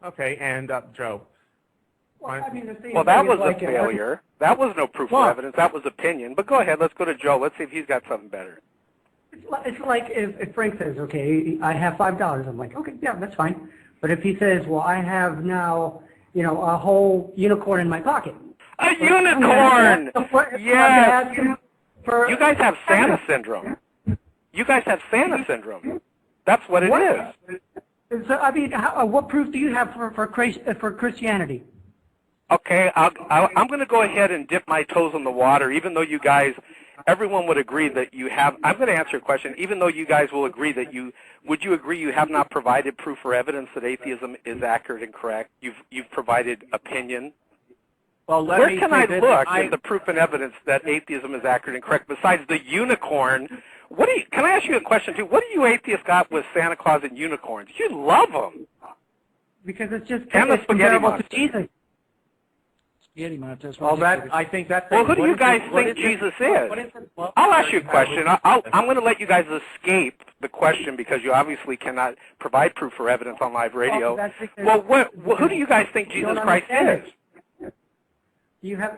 Okay, and Joe. Well, I mean, that was a failure. That was no proof of evidence. That was opinion. But go ahead. Let's go to Joe. Let's see if he's got something better. It's like if Frank says, okay, I have $5. I'm like, okay, yeah, that's fine. But if he says, well, I have now, a whole unicorn in my pocket. A unicorn! Yes! You guys have Santa syndrome. You guys have Santa syndrome. That's what it is. So, I mean, what proof do you have for Christianity? Okay, I'm going to go ahead and dip my toes in the water, even though you guys, everyone would agree that you have. I'm going to answer your question. Even though you guys will agree that would you agree you have not provided proof or evidence that atheism is accurate and correct? You've provided opinion. Well, where can I look in the proof and evidence that atheism is accurate and correct besides the unicorn? Can I ask you a question too? What do you atheists got with Santa Claus and unicorns? You love them. Because it's just comparable to Jesus. Well, I think that's. Well, who do you guys think Jesus is? I'll ask you a question. I'm going to let you guys escape the question because you obviously cannot provide proof or evidence on live radio. Well, who do you guys think Jesus Christ is? You have.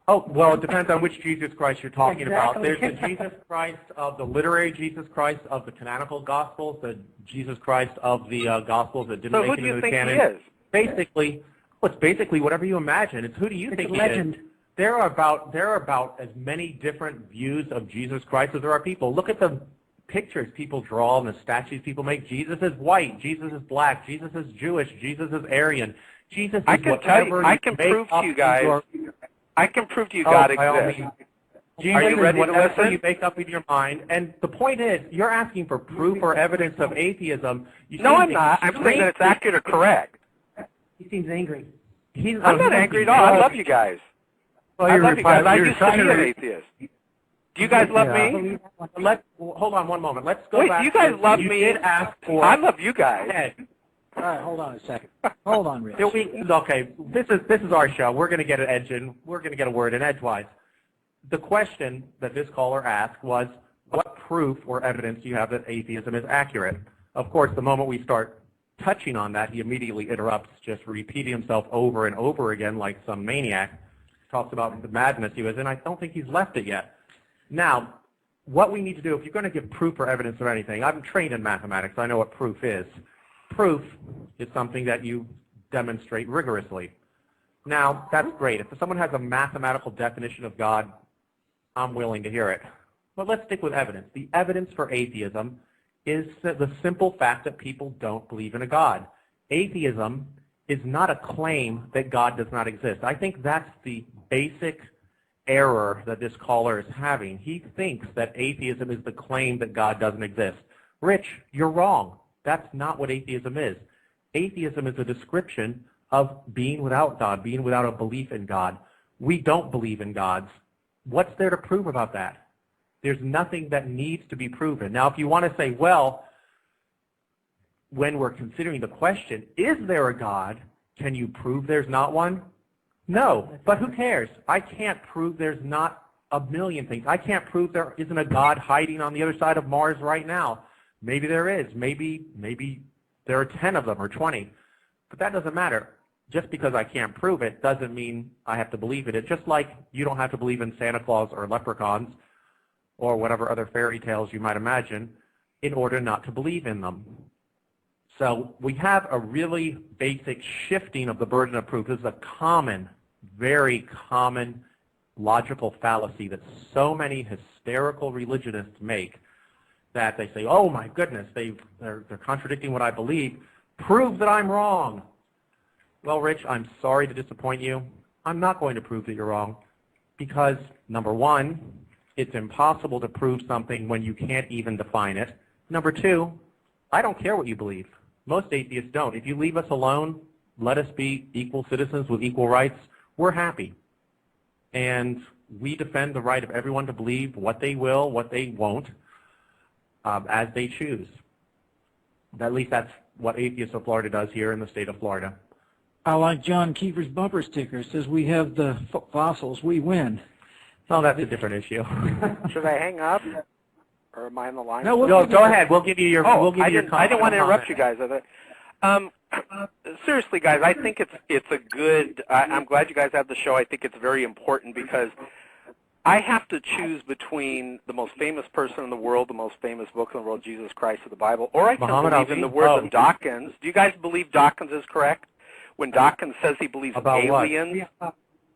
Oh, well, it depends on which Jesus Christ you're talking about. There's the Jesus Christ of the literary Jesus Christ of the canonical Gospels, the Jesus Christ of the Gospels that didn't make it into the canon. So who do you think he is? Basically, it's basically whatever you imagine. It's who do you think he is? There are about as many different views of Jesus Christ as there are people. Look at the pictures people draw and the statues people make. Jesus is white. Jesus is black. Jesus is Jewish. Jesus is Aryan. Jesus is whatever. I can prove to you guys. I can prove to you God exists. Jesus are you ready to listen? You make up in your mind. And the point is, you're asking for proof or evidence of atheism. No, I'm not. I'm saying that it's accurate or correct. He seems angry. I'm not angry at all. I love you guys. Well, I love you guys. I used to be an atheist. Do you guys love me? Hold on one moment. Let's go back. Do you guys love me? You did ask for. I love you guys. Ed. All right, hold on a second. Hold on, Rich. Okay, this is our show. We're going to get an edge in. We're going to get a word in edgewise. The question that this caller asked was, what proof or evidence do you have that atheism is accurate? Of course, the moment we start touching on that, he immediately interrupts, just repeating himself over and over again like some maniac. Talks about the madness he was in. I don't think he's left it yet. Now, what we need to do, if you're going to give proof or evidence of anything, I'm trained in mathematics. I know what proof is. Proof is something that you demonstrate rigorously. Now, that's great. If someone has a mathematical definition of God, I'm willing to hear it. But let's stick with evidence. The evidence for atheism is the simple fact that people don't believe in a God. Atheism is not a claim that God does not exist. I think that's the basic error that this caller is having. He thinks that atheism is the claim that God doesn't exist. Rich, you're wrong. That's not what atheism is. Atheism is a description of being without God, being without a belief in God. We don't believe in gods. What's there to prove about that? There's nothing that needs to be proven. Now, if you want to say, well, when we're considering the question, is there a God, can you prove there's not one? No, but who cares? I can't prove there's not a million things. I can't prove there isn't a God hiding on the other side of Mars right now. Maybe there is. Maybe there are 10 of them or 20. But that doesn't matter. Just because I can't prove it doesn't mean I have to believe in it. Just like you don't have to believe in Santa Claus or leprechauns or whatever other fairy tales you might imagine in order not to believe in them. So we have a really basic shifting of the burden of proof. This is a common, very common logical fallacy that so many hysterical religionists make, that they say, oh my goodness, they're contradicting what I believe. Prove that I'm wrong. Well, Rich, I'm sorry to disappoint you. I'm not going to prove that you're wrong because, number one, it's impossible to prove something when you can't even define it. Number two, I don't care what you believe. Most atheists don't. If you leave us alone, let us be equal citizens with equal rights, we're happy. And we defend the right of everyone to believe what they will, what they won't, as they choose. At least that's what Atheists of Florida does here in the state of Florida. I like John Keefer's bumper sticker. It says, we have the fossils, we win. Oh, that's a different issue. Should I hang up? Or am I on the line? No, go ahead. We'll give you your. I didn't want to interrupt you guys. seriously, guys, I think it's a good. I'm glad you guys have the show. I think it's very important because I have to choose between the most famous person in the world, the most famous book in the world, Jesus Christ of the Bible, or I can believe in the words of Dawkins. Do you guys believe Dawkins is correct? When Dawkins says he believes aliens,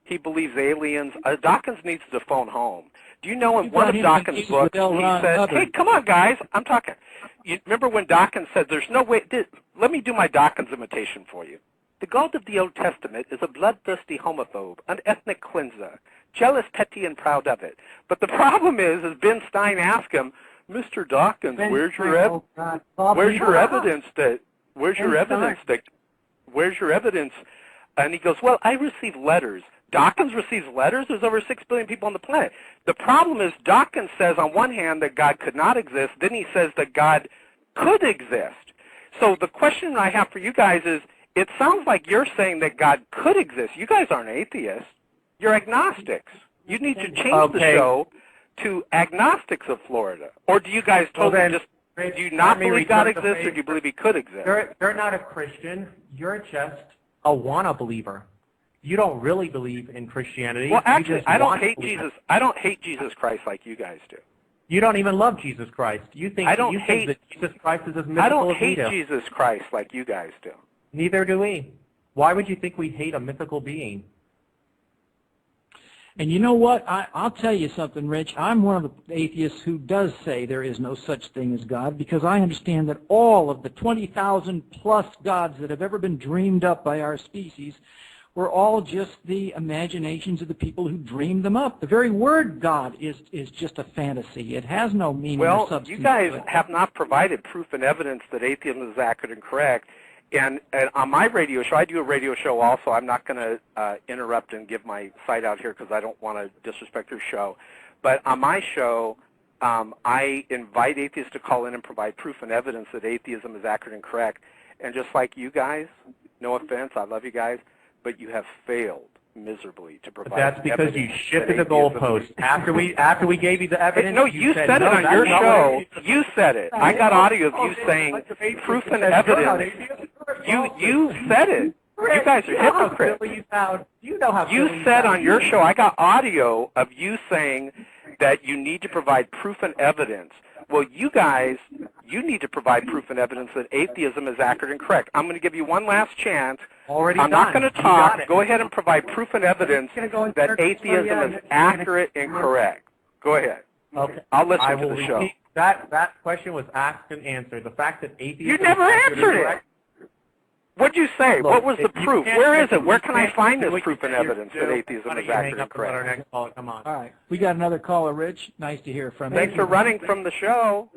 he believes aliens. Dawkins needs to phone home. Do you know in one of Dawkins' books he says, hey, come on, guys, I'm talking. You remember when Dawkins said, there's no way, let me do my Dawkins imitation for you. The God of the Old Testament is a bloodthirsty homophobe, an ethnic cleanser, jealous, petty, and proud of it. But the problem is, as Ben Stein asked him, Mr. Dawkins, where's your evidence that, where's your evidence? And he goes, well, I receive letters. Dawkins receives letters? There's over 6 billion people on the planet. The problem is Dawkins says on one hand that God could not exist, then he says that God could exist. So the question I have for you guys is, it sounds like you're saying that God could exist. You guys aren't atheists. You're agnostics. You need to change the show to Agnostics of Florida. Or do you guys totally do you not believe God exists, or do you believe he could exist? You're not a Christian. You're just a wanna-believer. You don't really believe in Christianity. Well, actually, I don't hate Jesus. I don't hate Jesus Christ like you guys do. You don't even love Jesus Christ. You think that Jesus Christ is as mythical as we do. I don't hate Jesus Christ like you guys do. Neither do we. Why would you think we hate a mythical being? And you know what? I'll tell you something, Rich. I'm one of the atheists who does say there is no such thing as God, because I understand that all of the 20,000 plus gods that have ever been dreamed up by our species were all just the imaginations of the people who dreamed them up. The very word God is just a fantasy. It has no meaning or substance. Well, you guys have not provided proof and evidence that atheism is accurate and correct. And on my radio show, I do a radio show also. I'm not going to interrupt and give my site out here because I don't want to disrespect your show. But on my show, I invite atheists to call in and provide proof and evidence that atheism is accurate and correct. And just like you guys, no offense, I love you guys, but you have failed miserably to provide evidence. That's because you shifted the goalpost. After we gave you the evidence, no, you said it on your show. You said it. I got audio of you saying proof and evidence. You said it. You guys are hypocrites. You said on your show, I got audio of you saying that you need to provide proof and evidence. Well, you guys, you need to provide proof and evidence that atheism is accurate and correct. I'm going to give you one last chance. I'm not going to talk. Go ahead and provide proof and evidence that atheism is accurate and correct. Go ahead. Okay. I'll listen to the show. That question was asked and answered. The fact that atheism You never answered it. What'd you say? What was the proof? Where is it? Where can I find this proof and evidence that atheism is accurate and correct? Come on. All right. We got another caller, Rich. Nice to hear from you. Thanks for running from the show.